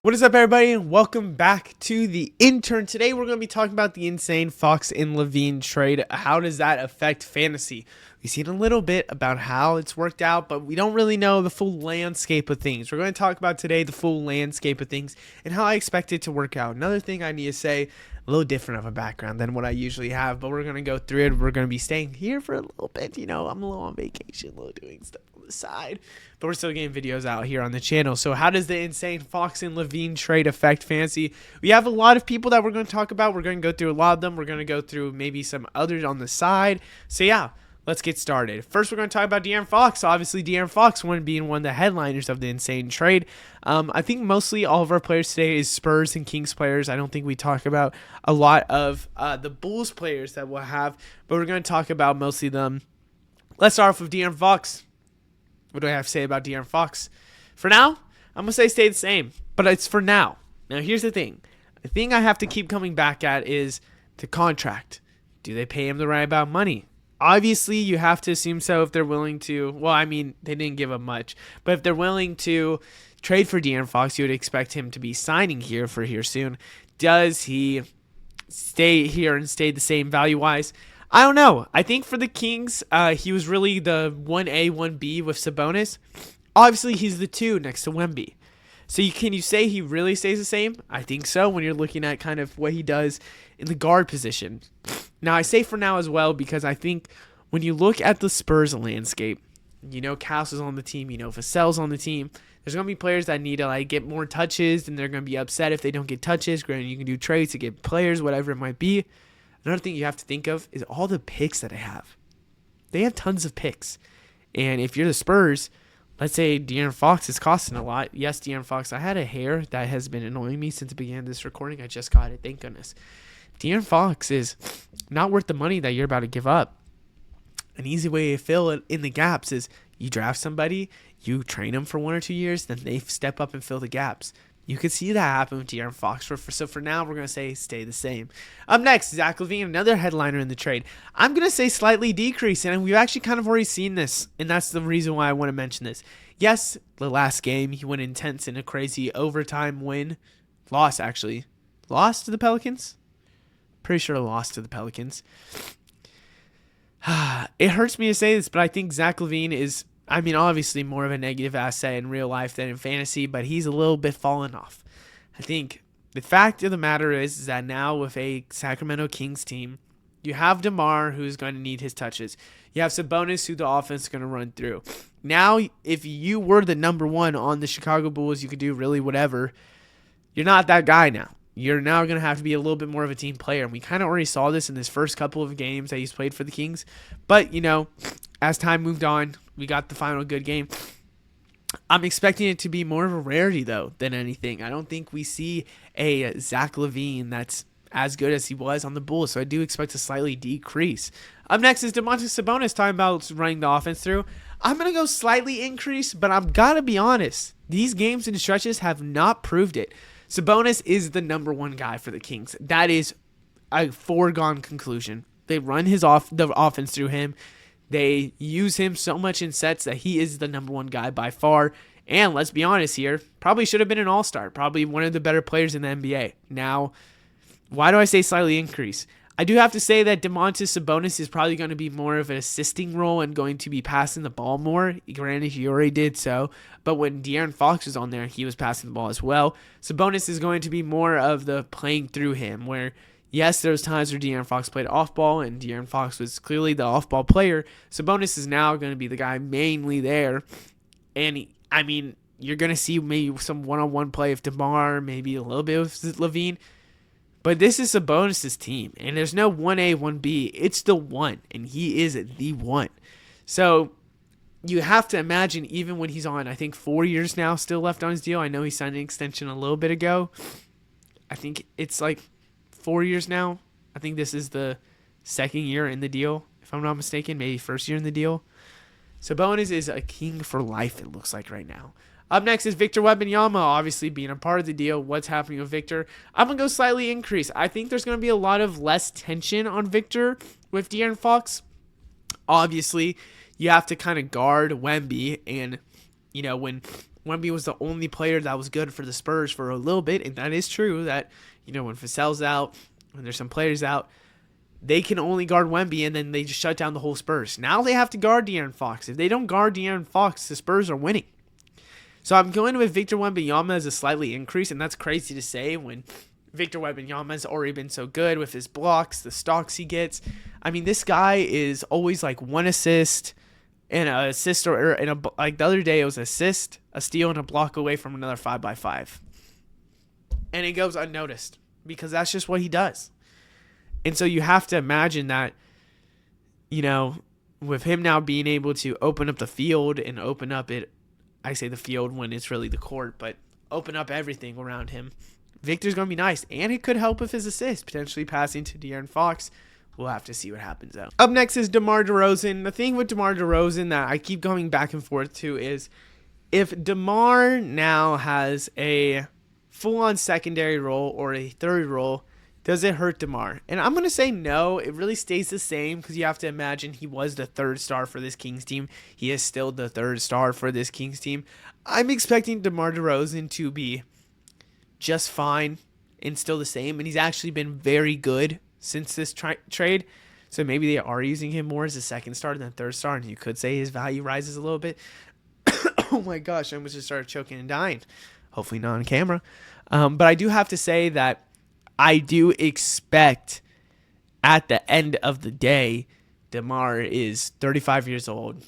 What is up, everybody, and welcome back to the intern. Today we're going to be talking about the insane Fox and LaVine trade. How does that affect fantasy? We've seen a little bit about how it's worked out, but we don't really know the full landscape of things. We're going to talk about today the full landscape of things and how I expect it to work out. Another thing I need to say, a little different of a background than what I usually have, but we're going to go through it. We're going to be staying here for a little bit. I'm a little on vacation, a little doing stuff on the side, but we're still getting videos out here on the channel. So how does the insane Fox and LaVine trade affect fantasy? We have a lot of people that we're going to talk about. We're going to go through a lot of them. We're going to go through maybe some others on the side. So yeah, let's get started. First, we're going to talk about De'Aaron Fox. Obviously, De'Aaron Fox being one of the headliners of the insane trade. I think mostly all of our players today is Spurs and Kings players. I don't think we talk about a lot of the Bulls players that we'll have, but we're going to talk about mostly them. Let's start off with De'Aaron Fox. What do I have to say about De'Aaron Fox? For now, I'm going to say stay the same, but it's for now. Now, here's the thing. The thing I have to keep coming back at is the contract. Do they pay him the right amount of money? Obviously, you have to assume so if they're willing to. Well, I mean, they didn't give him much. But if they're willing to trade for De'Aaron Fox, you would expect him to be signing here soon. Does he stay here and stay the same value-wise? I don't know. I think for the Kings, he was really the 1A, 1B with Sabonis. Obviously, he's the 2 next to Wemby. So can you say he really stays the same? I think so when you're looking at kind of what he does in the guard position. Now, I say for now as well because I think when you look at the Spurs landscape, Castle's on the team, Vassell's on the team. There's going to be players that need to get more touches, and they're going to be upset if they don't get touches. Granted, you can do trades to get players, whatever it might be. Another thing you have to think of is all the picks that they have. They have tons of picks. And if you're the Spurs, let's say De'Aaron Fox is costing a lot. Yes, De'Aaron Fox, I had a hair that has been annoying me since the beginning of this recording. I just got it, thank goodness. De'Aaron Fox is not worth the money that you're about to give up. An easy way to fill it in the gaps is you draft somebody, you train them for 1 or 2 years, then they step up and fill the gaps. You could see that happen with De'Aaron Fox. So for now, we're going to say stay the same. Up next, Zach LaVine, another headliner in the trade. I'm going to say slightly decrease, and we've actually kind of already seen this, and that's the reason why I want to mention this. Yes, the last game, he went intense in a crazy overtime win. Lost to the Pelicans? Pretty sure lost to the Pelicans. It hurts me to say this, but I think Zach LaVine is, obviously more of a negative asset in real life than in fantasy, but he's a little bit fallen off. I think the fact of the matter is that now with a Sacramento Kings team, you have DeMar, who's going to need his touches. You have Sabonis, who the offense is going to run through. Now, if you were the number 1 on the Chicago Bulls, you could do really whatever. You're not that guy now. You're now going to have to be a little bit more of a team player. And we kind of already saw this in his first couple of games that he's played for the Kings. But, as time moved on, we got the final good game. I'm expecting it to be more of a rarity, though, than anything. I don't think we see a Zach LaVine that's as good as he was on the Bulls. So I do expect a slightly decrease. Up next is Domantas Sabonis, talking about running the offense through. I'm going to go slightly increase, but I've got to be honest. These games and stretches have not proved it. Sabonis is the number 1 guy for the Kings. That is a foregone conclusion. They run the offense through him. They use him so much in sets that he is the number 1 guy by far. And let's be honest here, probably should have been an all-star. Probably one of the better players in the NBA. Now, why do I say slightly increase? I do have to say that Domantas Sabonis is probably going to be more of an assisting role and going to be passing the ball more. Granted, he already did so, but when De'Aaron Fox was on there, he was passing the ball as well. Sabonis is going to be more of the playing through him, where, yes, there was times where De'Aaron Fox played off-ball, and De'Aaron Fox was clearly the off-ball player. Sabonis is now going to be the guy mainly there, and, you're going to see maybe some one-on-one play with DeMar, maybe a little bit with LaVine. But this is Sabonis' team, and there's no 1A, 1B. It's the 1, and he is the 1. So you have to imagine, even when he's on, I think 4 years now still left on his deal. I know he signed an extension a little bit ago. I think it's 4 years now. I think this is the second year in the deal, if I'm not mistaken. Maybe first year in the deal. Sabonis is a king for life, it looks like right now. Up next is Victor Wembanyama, obviously being a part of the deal. What's happening with Victor? I'm going to go slightly increase. I think there's going to be a lot of less tension on Victor with De'Aaron Fox. Obviously, you have to kind of guard Wemby, and when Wemby was the only player that was good for the Spurs for a little bit, and that is true that, when Vassell's out, when there's some players out, they can only guard Wemby, and then they just shut down the whole Spurs. Now they have to guard De'Aaron Fox. If they don't guard De'Aaron Fox, the Spurs are winning. So I'm going with Victor Wembanyama as a slightly increase, and that's crazy to say when Victor Wembanyama has already been so good with his blocks, the stocks he gets. I mean, this guy is always like one assist and an assist, like the other day it was assist, a steal, and a block away from another 5x5. And it goes unnoticed because that's just what he does. And so you have to imagine that, with him now being able to open up the field and open up it, I say the field when it's really the court, but open up everything around him, Victor's going to be nice. And it could help with his assist, potentially passing to De'Aaron Fox. We'll have to see what happens though. Up next is DeMar DeRozan. The thing with DeMar DeRozan that I keep going back and forth to is if DeMar now has a full-on secondary role or a third role, does it hurt DeMar? And I'm going to say no. It really stays the same because you have to imagine he was the third star for this Kings team. He is still the third star for this Kings team. I'm expecting DeMar DeRozan to be just fine and still the same. And he's actually been very good since this trade. So maybe they are using him more as a second star than a third star. And you could say his value rises a little bit. Oh my gosh, I almost just started choking and dying. Hopefully not on camera. But I do have to say that I do expect at the end of the day, DeMar is 35 years old.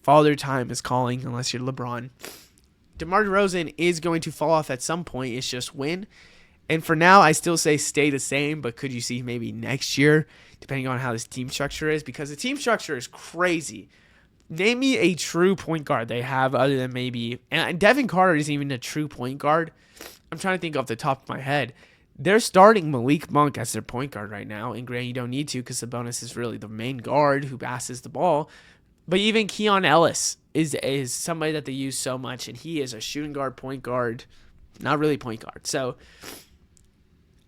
Father time is calling unless you're LeBron. DeMar DeRozan is going to fall off at some point. It's just when. And for now, I still say stay the same, but could you see maybe next year, depending on how this team structure is? Because the team structure is crazy. Name me a true point guard they have other than maybe, and Devin Carter isn't even a true point guard. I'm trying to think off the top of my head. They're starting Malik Monk as their point guard right now, and granted, you don't need to because Sabonis is really the main guard who passes the ball. But even Keon Ellis is somebody that they use so much, and he is a shooting guard, point guard, not really point guard. So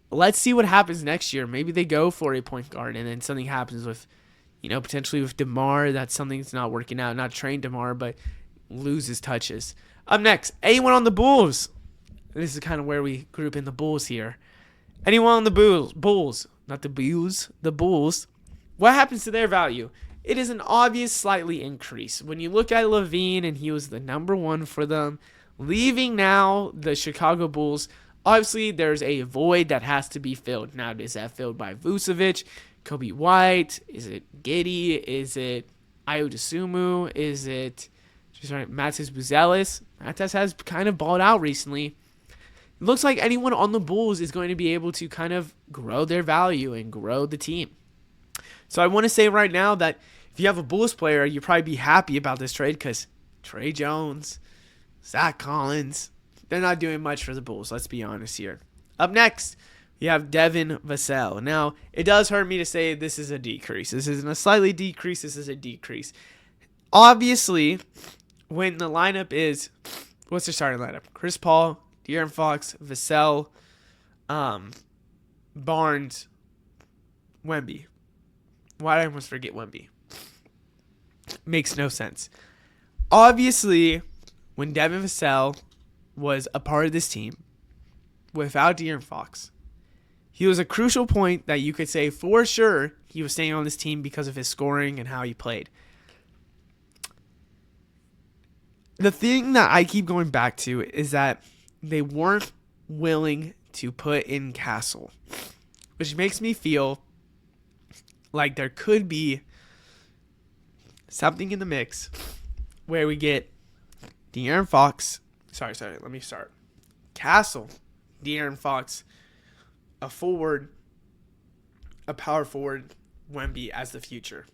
let's see what happens next year. Maybe they go for a point guard, and then something happens with, potentially with DeMar, that something's not working out. Not train DeMar, but loses touches. Up next, anyone on the Bulls? This is kind of where we group in the Bulls here. Anyone on the Bulls, not the Bulls, the Bulls. What happens to their value? It is an obvious slightly increase. When you look at LaVine, and he was the number one for them, leaving now the Chicago Bulls, obviously there's a void that has to be filled. Now, is that filled by Vucevic, Kobe White? Is it Giddey? Is it Ayo Dosunmu? Is it Matas Buzelis? Matas has kind of balled out recently. It looks like anyone on the Bulls is going to be able to kind of grow their value and grow the team. So I want to say right now that if you have a Bulls player, you'd probably be happy about this trade because Trey Jones, Zach Collins, they're not doing much for the Bulls. Let's be honest here. Up next, you have Devin Vassell. Now, it does hurt me to say this is a decrease. This isn't a slightly decrease. This is a decrease. Obviously, when the lineup is, what's the starting lineup? Chris Paul, De'Aaron Fox, Vassell, Barnes, Wemby. Why did I almost forget Wemby? Makes no sense. Obviously, when Devin Vassell was a part of this team, without De'Aaron Fox, he was a crucial point that you could say for sure he was staying on this team because of his scoring and how he played. The thing that I keep going back to is that they weren't willing to put in Castle, which makes me feel like there could be something in the mix where we get De'Aaron Fox. Let me start. Castle, De'Aaron Fox, a forward, a power forward, Wemby as the future.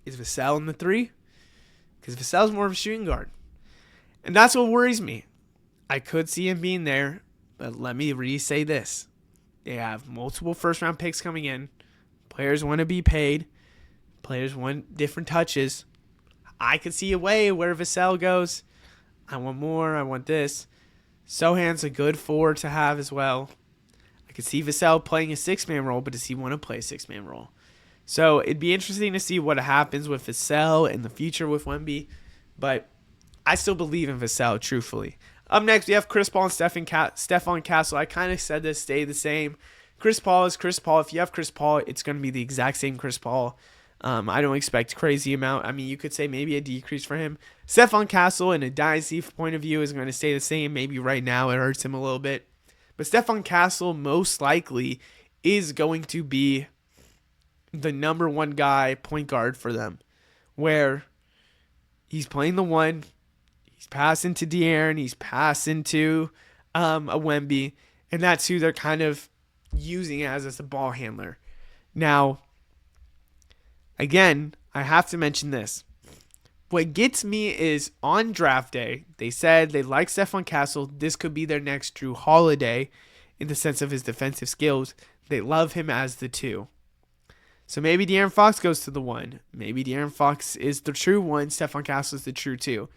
Is Vassell in the 3? Because Vassell's more of a shooting guard. And that's what worries me. I could see him being there, but let me re-say this. They have multiple first-round picks coming in. Players want to be paid. Players want different touches. I could see a way where Vassell goes, I want more, I want this. Sohan's a good forward to have as well. I could see Vassell playing a 6-man role, but does he want to play a 6-man role? So it'd be interesting to see what happens with Vassell in the future with Wemby. But I still believe in Vassell, truthfully. Up next, we have Chris Paul and Stephon Castle. I kind of said this stay the same. Chris Paul is Chris Paul. If you have Chris Paul, it's going to be the exact same Chris Paul. I don't expect crazy amount. I mean, you could say maybe a decrease for him. Stephon Castle, in a dynasty point of view, is going to stay the same. Maybe right now it hurts him a little bit. But Stephon Castle most likely is going to be the number one guy point guard for them, where he's playing the one, he's passing to De'Aaron, he's passing to a Wemby, and that's who they're kind of using as a ball handler. Now, again, I have to mention this. What gets me is on draft day, they said they like Stephon Castle. This could be their next Drew Holiday in the sense of his defensive skills. They love him as the 2. So maybe De'Aaron Fox goes to the 1. Maybe De'Aaron Fox is the true 1. Stephon Castle is the true 2.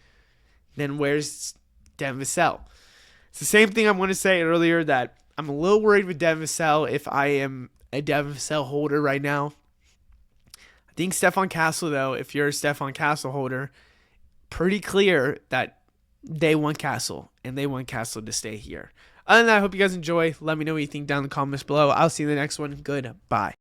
Then where's Devin Vassell? It's the same thing I'm going to say earlier, that I'm a little worried with Devin Vassell if I am a Devin Vassell holder right now. I think Stephon Castle, though, if you're a Stephon Castle holder, pretty clear that they want Castle, and they want Castle to stay here. Other than that, I hope you guys enjoy. Let me know what you think down in the comments below. I'll see you in the next one. Goodbye.